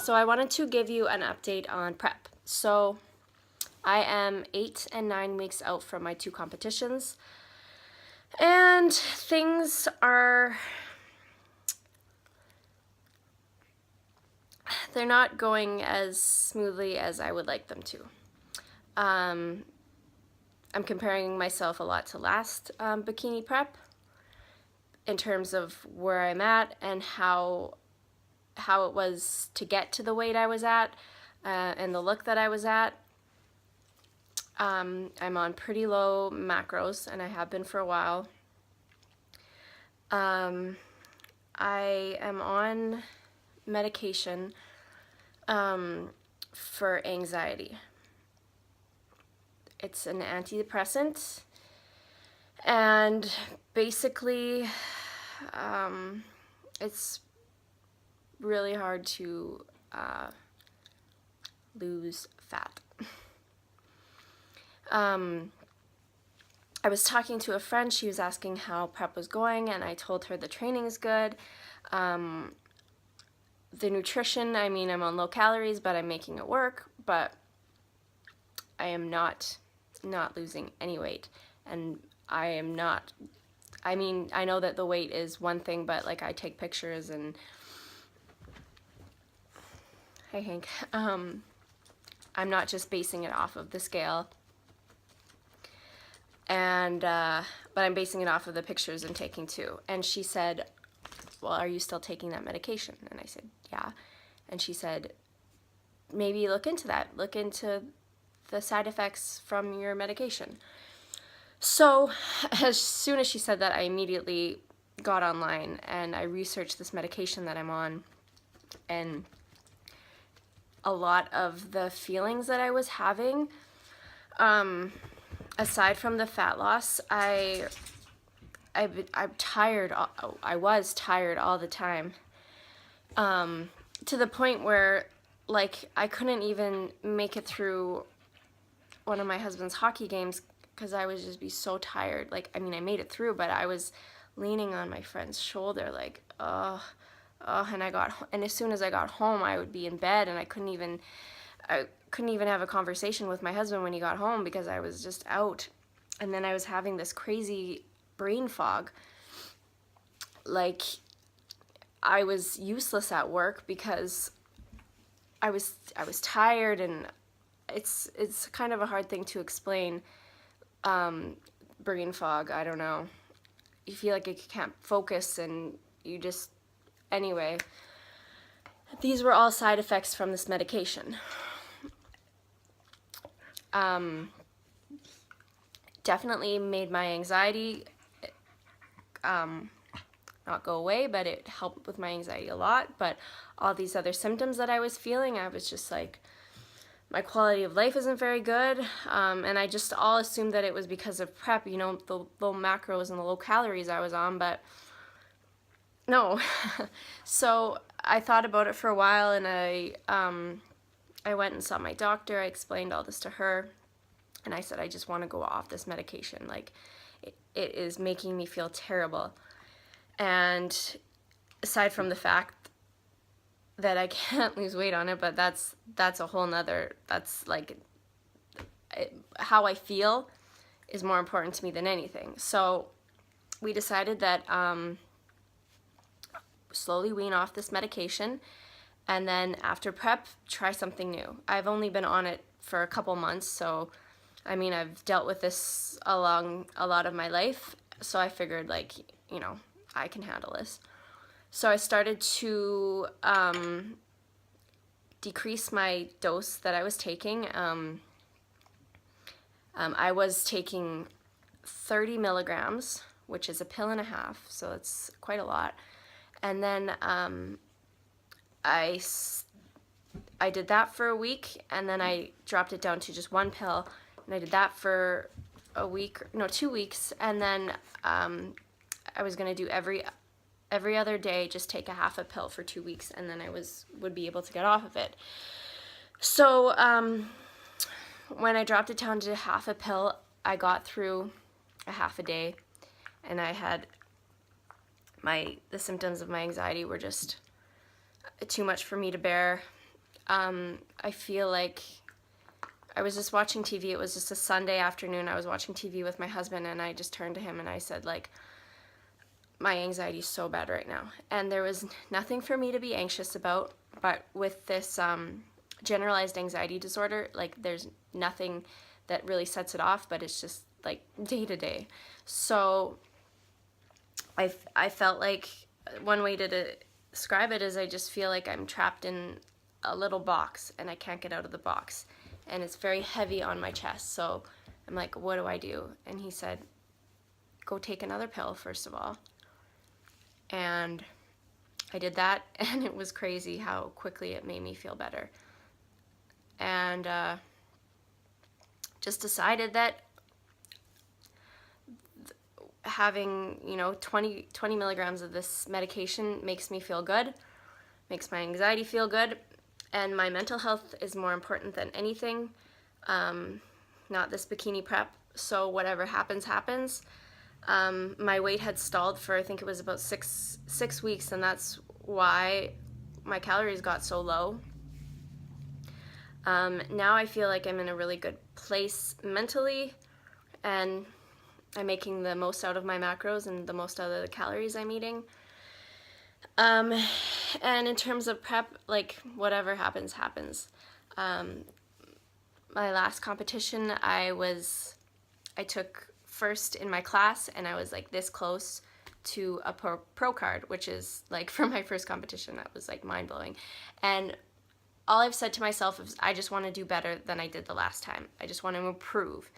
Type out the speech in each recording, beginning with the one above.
So I wanted to give you an update on prep. So I am 8 and 9 weeks out from my 2 competitions, and things are, they're not going as smoothly as I would like them to. I'm comparing myself a lot to last bikini prep in terms of where I'm at and how it was to get to the weight I was at and the look that I was at. I'm on pretty low macros, and I have been for a while. I am on medication for anxiety. It's an antidepressant, and basically it's really hard to lose fat. I was talking to a friend. She was asking how prep was going, and I told her the training is good. The nutrition, I mean, I'm on low calories, but I'm making it work, but I am not losing any weight, and I am not, I mean, I know that the weight is one thing, but like I take pictures and, hey Hank, I'm not just basing it off of the scale, and but I'm basing it off of the pictures I'm taking too. And she said, well, are you still taking that medication? And I said, yeah. And she said, maybe look into that. Look into the side effects from your medication. So as soon as she said that, I immediately got online and I researched this medication that I'm on, and a lot of the feelings that I was having, aside from the fat loss, I'm tired. I was tired all the time, to the point where, like, I couldn't even make it through one of my husband's hockey games because I would just be so tired. Like, I mean, I made it through, but I was leaning on my friend's shoulder, like, and as soon as I got home, I would be in bed, and I couldn't even have a conversation with my husband when he got home because I was just out. And then I was having this crazy brain fog. Like, I was useless at work because I was tired, and it's kind of a hard thing to explain. Brain fog, I don't know. You feel like you can't focus, and you just, anyway, these were all side effects from this medication. Definitely made my anxiety not go away, but it helped with my anxiety a lot. But all these other symptoms that I was feeling, I was just like, my quality of life isn't very good, and I just all assumed that it was because of prep, you know, the low macros and the low calories I was on, but no. So I thought about it for a while, and I went and saw my doctor. I explained all this to her, and I said, I just want to go off this medication. Like, it is making me feel terrible. And aside from the fact that I can't lose weight on it, but that's a whole nother, that's like, how I feel is more important to me than anything. So we decided that slowly wean off this medication, and then after prep, try something new. I've only been on it for a couple months, so I mean, I've dealt with this along a lot of my life, so I figured, like, you know, I can handle this. So I started to decrease my dose that I was taking. I was taking 30 milligrams, which is a pill and a half, so it's quite a lot. And then I did that for a week, and then I dropped it down to just one pill, and I did that for a week, no, 2 weeks, and then I was gonna do every other day, just take a half a pill for 2 weeks, and then I would be able to get off of it. So when I dropped it down to half a pill, I got through a half a day, and I had the symptoms of my anxiety were just too much for me to bear. I feel like I was just watching TV. It was just a Sunday afternoon. I was watching TV with my husband, and I just turned to him and I said, like, my anxiety is so bad right now. And there was nothing for me to be anxious about, but with this generalized anxiety disorder, like, there's nothing that really sets it off, but it's just like day to day. So I felt like one way to describe it is I just feel like I'm trapped in a little box and I can't get out of the box, and it's very heavy on my chest. So I'm like, what do I do? And he said, go take another pill first of all. And I did that, and it was crazy how quickly it made me feel better. And just decided that having, 20 milligrams of this medication makes me feel good, makes my anxiety feel good, and my mental health is more important than anything, not this bikini prep. So whatever happens, happens. My weight had stalled for, I think it was about six weeks, and that's why my calories got so low. Now I feel like I'm in a really good place mentally, and I'm making the most out of my macros and the most out of the calories I'm eating. And in terms of prep, like, whatever happens, happens. My last competition, I took first in my class, and I was like this close to a pro card, which is like, for my first competition, that was like mind-blowing. And all I've said to myself is I just want to do better than I did the last time. I just want to improve.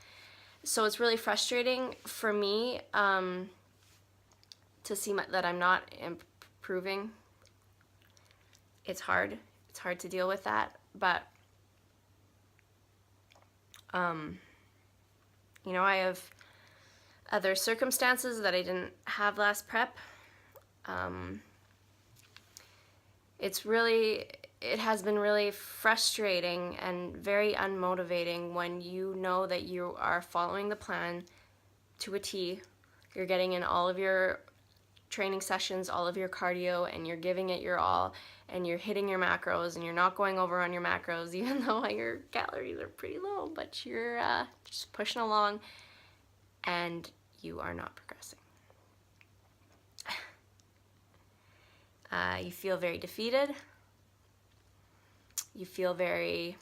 So it's really frustrating for me to see that I'm not improving. It's hard. It's hard to deal with that. But, I have other circumstances that I didn't have last prep. It has been really frustrating and very unmotivating when you know that you are following the plan to a T. You're getting in all of your training sessions, all of your cardio, and you're giving it your all, and you're hitting your macros, and you're not going over on your macros, even though your calories are pretty low, but you're just pushing along, and you are not progressing. You feel very defeated. You feel very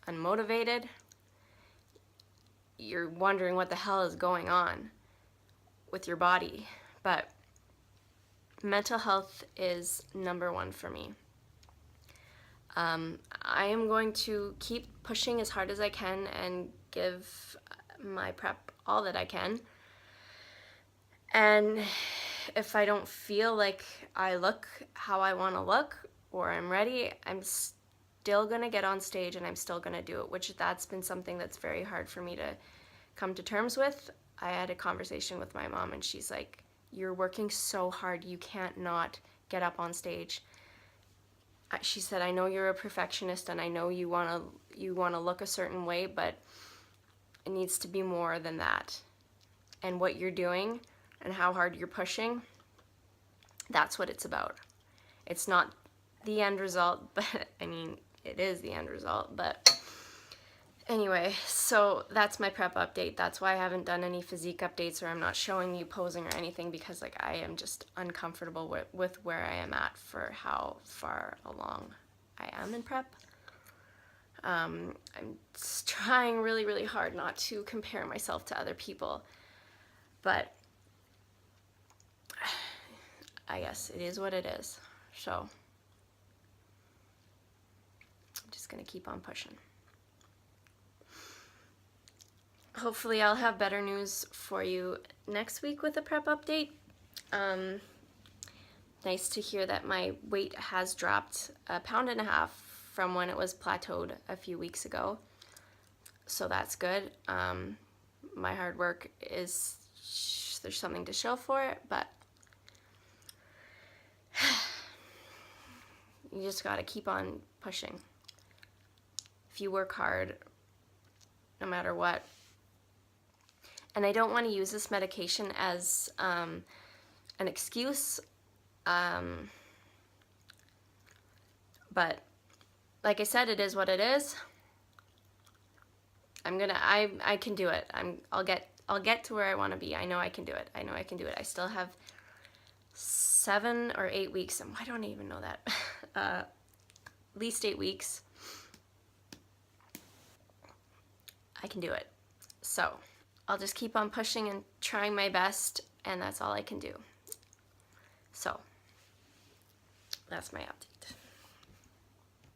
unmotivated. You're wondering what the hell is going on with your body. But mental health is number one for me. I am going to keep pushing as hard as I can and give my prep all that I can. And if I don't feel like I look how I want to look or I'm ready, I'm still going to get on stage and I'm still going to do it, which that's been something that's very hard for me to come to terms with. I had a conversation with my mom and she's like, you're working so hard, you can't not get up on stage. She said, I know you're a perfectionist and I know you want to look a certain way, but it needs to be more than that. And what you're doing and how hard you're pushing, that's what it's about. It's not the end result, but I mean, it is the end result. But anyway, so that's my prep update. That's why I haven't done any physique updates, or I'm not showing you posing or anything, because like I am just uncomfortable with where I am at for how far along I am in prep. I'm trying really, really hard not to compare myself to other people, but I guess it is what it is. So I'm just gonna keep on pushing. Hopefully I'll have better news for you next week with a prep update. Nice to hear that my weight has dropped 1.5 pounds from when it was plateaued a few weeks ago. So that's good. My hard work there's something to show for it, but you just gotta keep on pushing. If you work hard, no matter what. And I don't want to use this medication as an excuse, but like I said, it is what it is. I can do it. I'll get to where I want to be. I know I can do it. I know I can do it. I still have 7 or 8 weeks. I don't even know that. At least 8 weeks. I can do it. So I'll just keep on pushing and trying my best, and that's all I can do. So that's my update.